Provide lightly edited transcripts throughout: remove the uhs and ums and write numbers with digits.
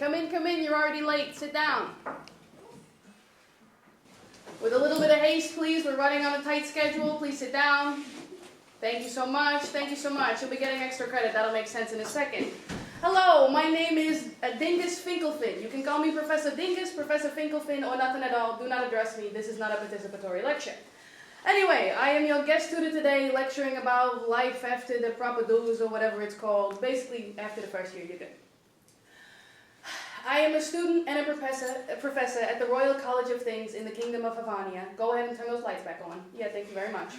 Come in, you're already late. Sit down. With a little bit of haste, please. We're running on a tight schedule. Please sit down. Thank you so much. Thank you so much. You'll be getting extra credit. That'll make sense in a second. Hello, my name is Dingus Finkelfin. You can call me Professor Dingus, Professor Finkelfin, or nothing at all. Do not address me. This is not a participatory lecture. Anyway, I am your guest tutor today, lecturing about life after the proper dues or whatever it's called. Basically, after the first year, you're good. I am a student and a professor at the Royal College of Things in the Kingdom of Havania. Go ahead and turn those lights back on. Yeah, thank you very much.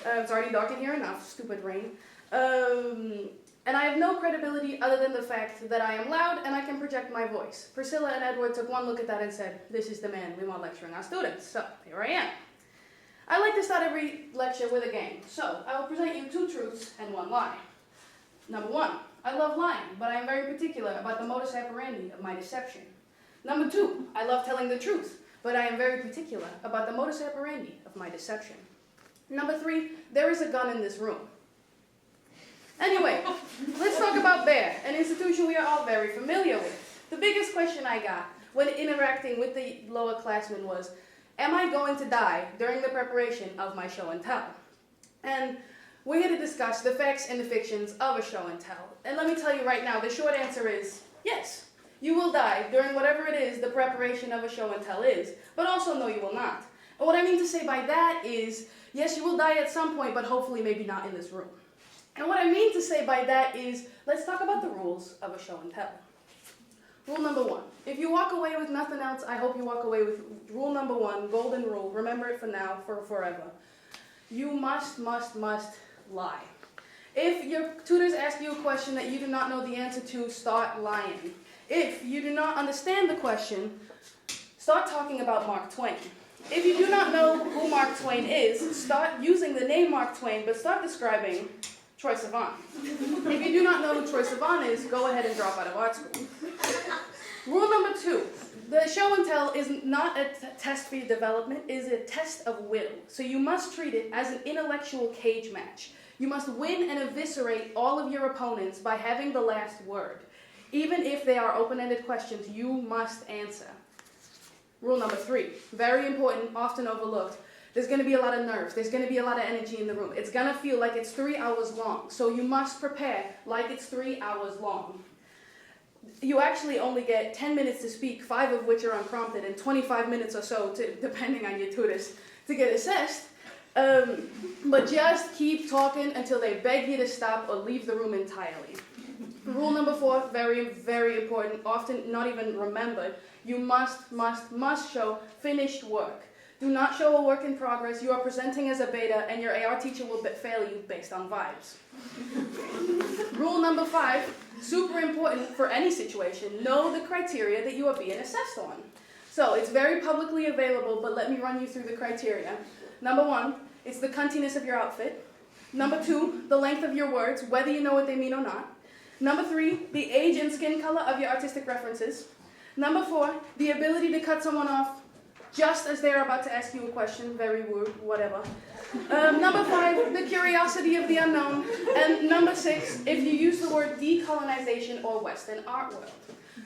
It's already dark in here enough, stupid rain. And I have no credibility other than the fact that I am loud and I can project my voice. Priscilla and Edward took one look at that and said, this is the man we want lecturing our students. So, here I am. I like to start every lecture with a game. So, I will present you 2 truths and 1 lie. Number 1. I love lying, but I am very particular about the modus operandi of my deception. Number 2, I love telling the truth, but I am very particular about the modus operandi of my deception. Number 3, there is a gun in this room. Anyway, let's talk about BEAR, an institution we are all very familiar with. The biggest question I got when interacting with the lower classmen was, am I going to die during the preparation of my show and tell? And we're here to discuss the facts and the fictions of a show and tell. And let me tell you right now, the short answer is yes. You will die during whatever it is the preparation of a show and tell is, but also no, you will not. And what I mean to say by that is, yes, you will die at some point, but hopefully maybe not in this room. And what I mean to say by that is, let's talk about the rules of a show and tell. Rule number 1. If you walk away with nothing else, I hope you walk away with rule number 1, golden rule. Remember it for now, for forever. You must lie. If your tutors ask you a question that you do not know the answer to, start lying. If you do not understand the question, start talking about Mark Twain. If you do not know who Mark Twain is, start using the name Mark Twain, but start describing Troye Sivan. If you do not know who Troye Sivan is, go ahead and drop out of art school. Rule number 2. The show and tell is not a test for your development, it is a test of will. So you must treat it as an intellectual cage match. You must win and eviscerate all of your opponents by having the last word. Even if they are open-ended questions, you must answer. Rule number 3, very important, often overlooked. There's going to be a lot of nerves. There's going to be a lot of energy in the room. It's going to feel like it's 3 hours long. So you must prepare like it's 3 hours long. You actually only get 10 minutes to speak, 5 of which are unprompted, and 25 minutes or so, depending on your tutors, to get assessed. But just keep talking until they beg you to stop or leave the room entirely. Rule number 4, very, very important, often not even remembered. You must show finished work. Do not show a work in progress. You are presenting as a beta, and your AR teacher will fail you based on vibes. Rule number 5, super important for any situation, know the criteria that you are being assessed on. So it's very publicly available, but let me run you through the criteria. Number 1, it's the cuntiness of your outfit. Number 2, the length of your words, whether you know what they mean or not. Number 3, the age and skin color of your artistic references. Number 4, the ability to cut someone off just as they're about to ask you a question, very rude, whatever. Number 5, the curiosity of the unknown. And number 6, if you use the word decolonization or Western art world.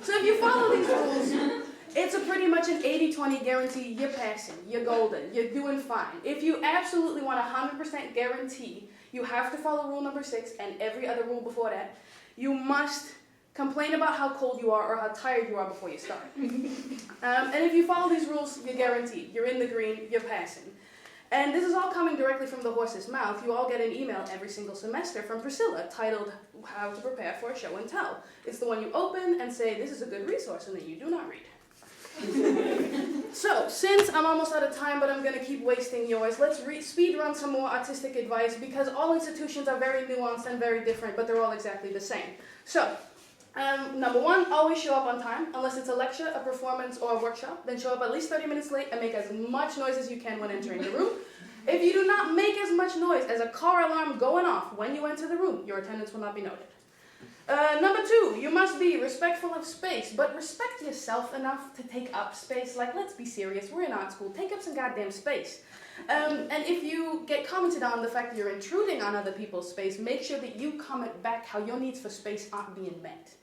So if you follow these rules, it's a pretty much an 80-20 guarantee. You're passing, you're golden, you're doing fine. If you absolutely want a 100% guarantee, you have to follow rule number 6 and every other rule before that. You must complain about how cold you are or how tired you are before you start. And if you follow these rules, you're guaranteed. You're in the green, you're passing. And this is all coming directly from the horse's mouth. You all get an email every single semester from Priscilla titled How to Prepare for a Show and Tell. It's the one you open and say, this is a good resource, and then you do not read. So, since I'm almost out of time, but I'm going to keep wasting yours, let's speed run some more artistic advice, because all institutions are very nuanced and very different, but they're all exactly the same. So, number 1, always show up on time, unless it's a lecture, a performance, or a workshop. Then show up at least 30 minutes late and make as much noise as you can when entering the room. If you do not make as much noise as a car alarm going off when you enter the room, your attendance will not be noted. Number 2, you must be respectful of space, but respect yourself enough to take up space. Like, let's be serious, we're in art school, take up some goddamn space. And if you get commented on the fact that you're intruding on other people's space, make sure that you comment back how your needs for space aren't being met.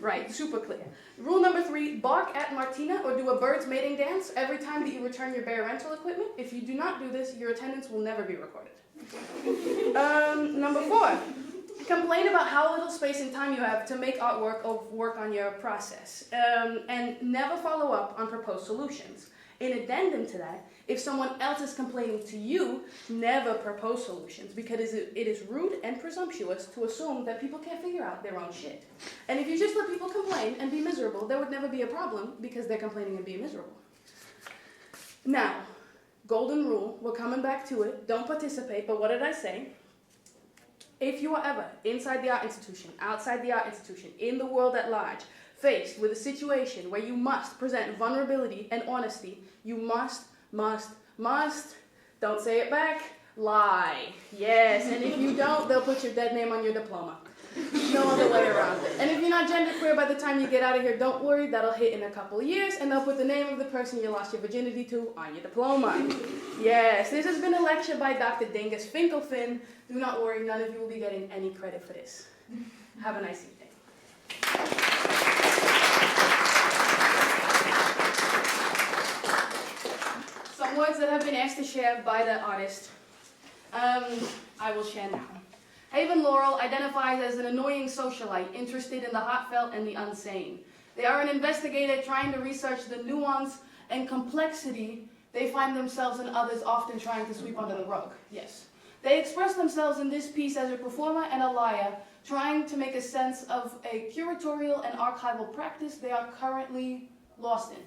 Right, super clear. Rule number 3, bark at Martina or do a bird's mating dance every time that you return your bare rental equipment. If you do not do this, your attendance will never be recorded. Number 4, complain about how little space and time you have to make artwork or work on your process. And never follow up on proposed solutions. In addendum to that, if someone else is complaining to you, never propose solutions because it is rude and presumptuous to assume that people can't figure out their own shit. And if you just let people complain and be miserable, there would never be a problem because they're complaining and being miserable. Now, golden rule, we're coming back to it. Don't participate, but what did I say? If you are ever inside the art institution, outside the art institution, in the world at large, faced with a situation where you must present vulnerability and honesty, you must, don't say it back, lie. Yes, and if you don't, they'll put your dead name on your diploma. No other way around it. And if you're not genderqueer by the time you get out of here, don't worry, that'll hit in a couple of years, and they'll put the name of the person you lost your virginity to on your diploma. Yes, this has been a lecture by Dr. Dingus Finkelfin. Do not worry, none of you will be getting any credit for this. Have a nice evening. Some words that have been asked to share by the artist. I will share now. Haven Laurel identifies as an annoying socialite interested in the heartfelt and the unsane. They are an investigator trying to research the nuance and complexity they find themselves and others often trying to sweep under the rug. Yes. They express themselves in this piece as a performer and a liar, trying to make a sense of a curatorial and archival practice they are currently lost in.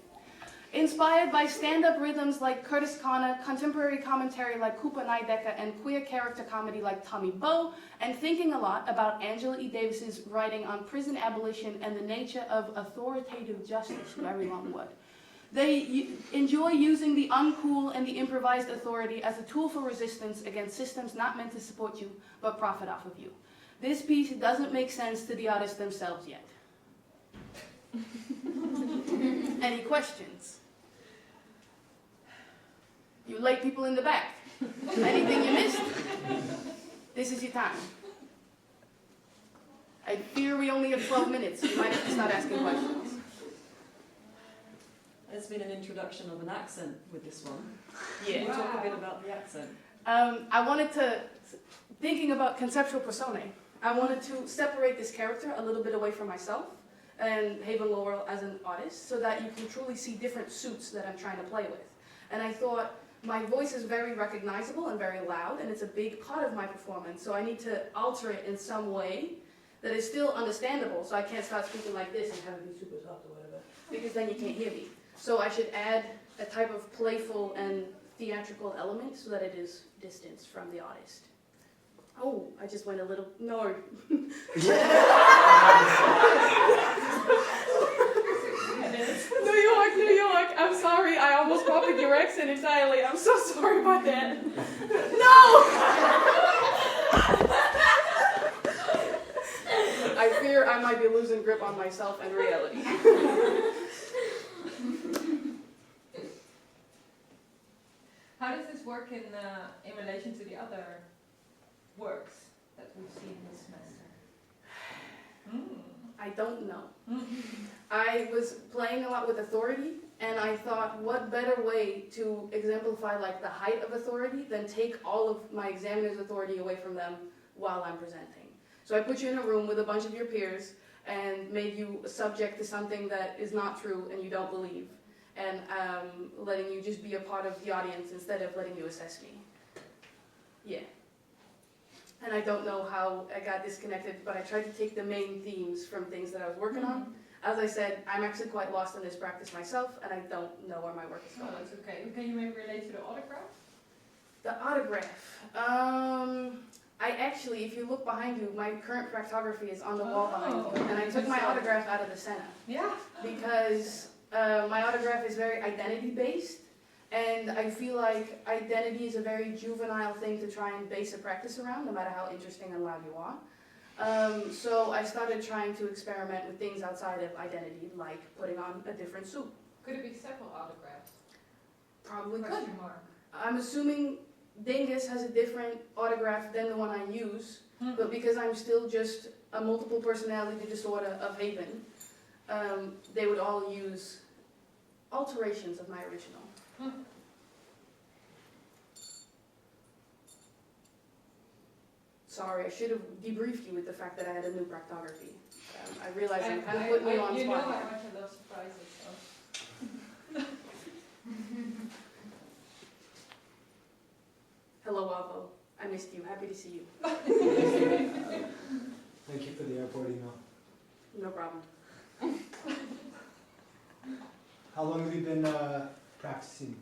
Inspired by stand-up rhythms like Curtis Connor, contemporary commentary like Cooper Neidecker, and queer character comedy like Tommy Bowe, and thinking a lot about Angela E. Davis's writing on prison abolition and the nature of authoritative justice, very long word. They enjoy using the uncool and the improvised authority as a tool for resistance against systems not meant to support you, but profit off of you. This piece doesn't make sense to the artists themselves yet. Any questions? You late people in the back. Anything you missed? This is your time. I fear we only have 12 minutes, so you might have to start asking questions. There's been an introduction of an accent with this one. Yeah. Can you talk a bit about the accent? I wanted to, thinking about conceptual personae, I wanted to separate this character a little bit away from myself and Haven Laurel as an artist so that you can truly see different suits that I'm trying to play with. And I thought, my voice is very recognizable and very loud, and it's a big part of my performance, so I need to alter it in some way that is still understandable, so I can't start speaking like this and have it be super soft or whatever, because then you can't hear me. So I should add a type of playful and theatrical element so that it is distanced from the artist. Oh, I just went a little, no. New York, I'm sorry, I almost copied your accent entirely. I'm so sorry about that. No! I fear I might be losing grip on myself and reality. How does this work in relation to the other works that we've seen this semester? I don't know. I was playing a lot with authority, and I thought, what better way to exemplify like the height of authority than take all of my examiner's authority away from them while I'm presenting. So I put you in a room with a bunch of your peers and made you subject to something that is not true and you don't believe, and letting you just be a part of the audience instead of letting you assess me. Yeah. And I don't know how I got disconnected, but I tried to take the main themes from things that I was working on. As I said, I'm actually quite lost in this practice myself, and I don't know where my work is going. Oh, that's okay. Can you maybe relate to the autograph? The autograph. I actually, if you look behind you, my current fractography is on the wall behind you, and I took my autograph out of the center. Yeah. Because my autograph is very identity-based, and I feel like identity is a very juvenile thing to try and base a practice around, no matter how interesting and loud you are. So I started trying to experiment with things outside of identity, like putting on a different suit. Could it be several autographs? Probably could. Question mark. I'm assuming Dingus has a different autograph than the one I use, but because I'm still just a multiple personality disorder of Haven, they would all use alterations of my original. Sorry, I should have debriefed you with the fact that I had a new proctography. I realized you kind of put me on You know spot how here. much I love surprises, so. Hello, Avo. I missed you. Happy to see you. Thank you for the airport email. No problem. How long have you been practicing?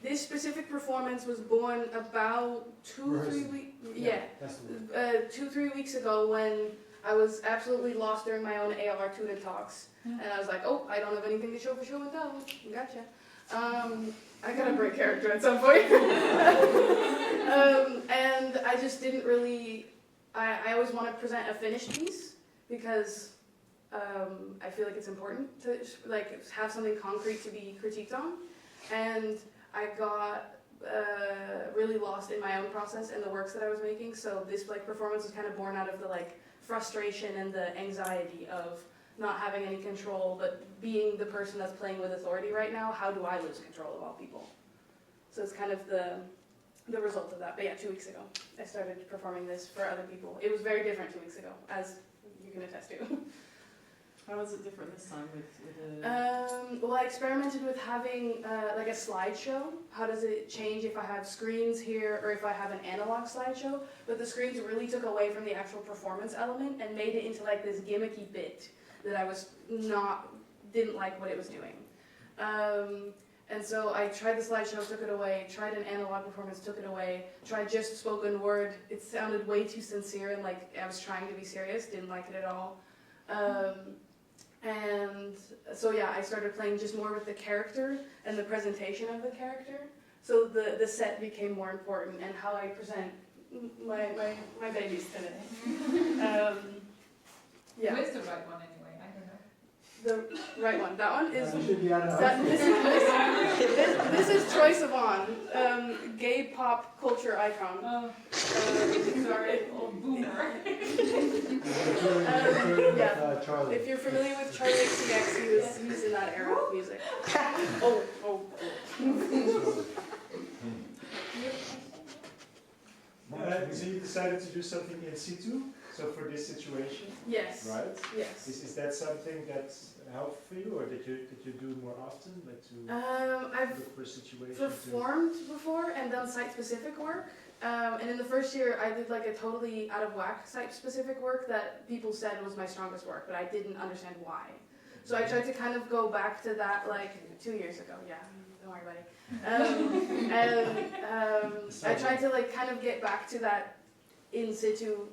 This specific performance was born about 2 or 3 Rehearsing. weeks. Yeah, That's the word. 2 or 3 weeks ago when I was absolutely lost during my own AR tutor talks, and I was like, oh, I don't have anything to show for show and tell. Gotcha. I gotta break character at some point. And I just didn't really. I always want to present a finished piece because I feel like it's important to like have something concrete to be critiqued on, and I got really lost in my own process and the works that I was making. So this like performance was kind of born out of the like frustration and the anxiety of not having any control, but being the person that's playing with authority right now. How do I lose control of all people? So it's kind of the result of that. But yeah, 2 weeks ago I started performing this for other people. It was very different 2 weeks ago, as you can attest to. How was it different this time with Well, I experimented with having like a slideshow. How does it change if I have screens here or if I have an analog slideshow? But the screens really took away from the actual performance element and made it into like this gimmicky bit that I didn't like what it was doing. And so I tried the slideshow, took it away, tried an analog performance, took it away, tried just spoken word. It sounded way too sincere and like I was trying to be serious, didn't like it at all. And so yeah, I started playing just more with the character and the presentation of the character. So the set became more important and how I present my babies today. Yeah. Who is the right one anyway? I don't know. The right one. That one is. You should be out of This is Troye Sivan, gay pop culture icon. Oh, Sorry. old boomer. Yeah. Charlie. If you're familiar with Charlie XCX, he was in that era of music. Oh. So you decided to do something in situ, so for this situation, Yes. right? Yes. Is that something that's helpful for you, or did you do more often, like to I've look for a situation? performed before and done site-specific work. And in the first year, I did like a totally out-of-whack site-specific work that people said was my strongest work, but I didn't understand why. So I tried to kind of go back to that like 2 years ago. Yeah, don't worry, buddy. I tried to like kind of get back to that in situ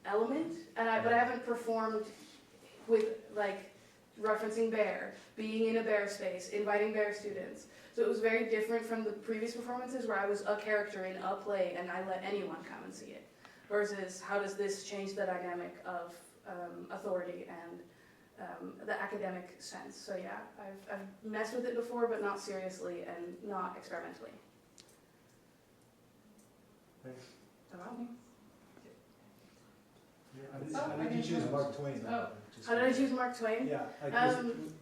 element, but I haven't performed with like referencing bear, being in a bear space, inviting bear students. So it was very different from the previous performances where I was a character in a play and I let anyone come and see it. Versus how does this change the dynamic of authority and the academic sense. So yeah, I've messed with it before, but not seriously and not experimentally. Thanks. How did you choose Mark Twain? Oh. How did I choose Mark Twain? Yeah, like,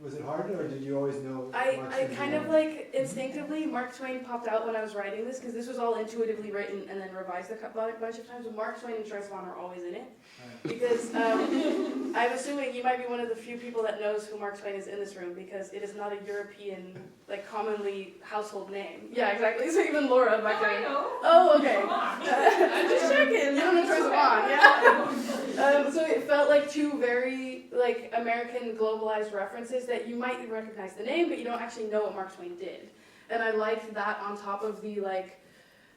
was it hard or did you always know? I Mark's kind name? of like instinctively, Mark Twain popped out when I was writing this because this was all intuitively written and then revised a bunch of times. But Mark Twain and Troye Sivan are always in it because I'm assuming you might be one of the few people that knows who Mark Twain is in this room because it is not a European, like commonly household name. Yeah, exactly. So even Laura back I then. know. Oh, okay. Come on. I'm just checking. You don't know Troye Sivan, yeah. So it felt like two very like American globalized references that you might recognize the name, but you don't actually know what Mark Twain did. And I liked that on top of the like,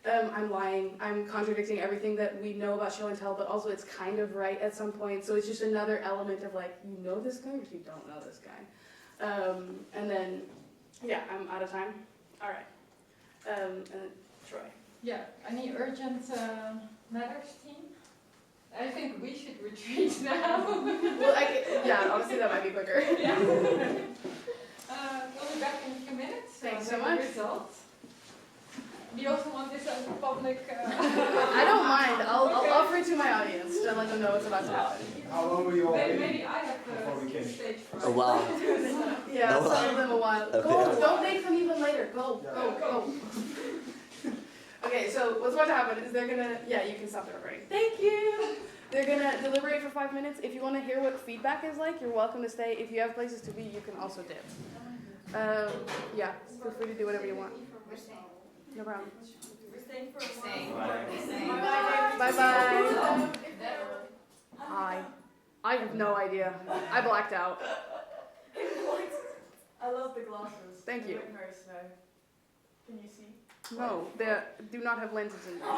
I'm lying, I'm contradicting everything that we know about show and tell, but also it's kind of right at some point. So it's just another element of like, you know this guy, but you don't know this guy. And then, yeah, I'm out of time. All right. And then Troy. Yeah, any urgent matters, team? I think we should retreat now. Well, yeah, honestly, that might be quicker. Yeah. We'll be back in a few minutes. Thanks so with the much. Results. Do you also want this as a public? I don't mind. I'll offer it to my audience to let them know what's about to happen. How long were you all waiting Maybe I have before we came? stay stage fright. Oh wow. Yeah, No. some of them a while. Okay. Go, don't make them even later. Go, go. Okay, so what's about to happen is they're gonna, yeah, you can stop the recording. Thank you. They're gonna deliberate for 5 minutes. If you want to hear what feedback is like, you're welcome to stay. If you have places to be, you can also dip. Yeah, feel free to do whatever you want. No problem. Bye bye. I have no idea. I blacked out. I love the glasses. Thank you. They look very slow. Can you see? No, they do not have lenses in them.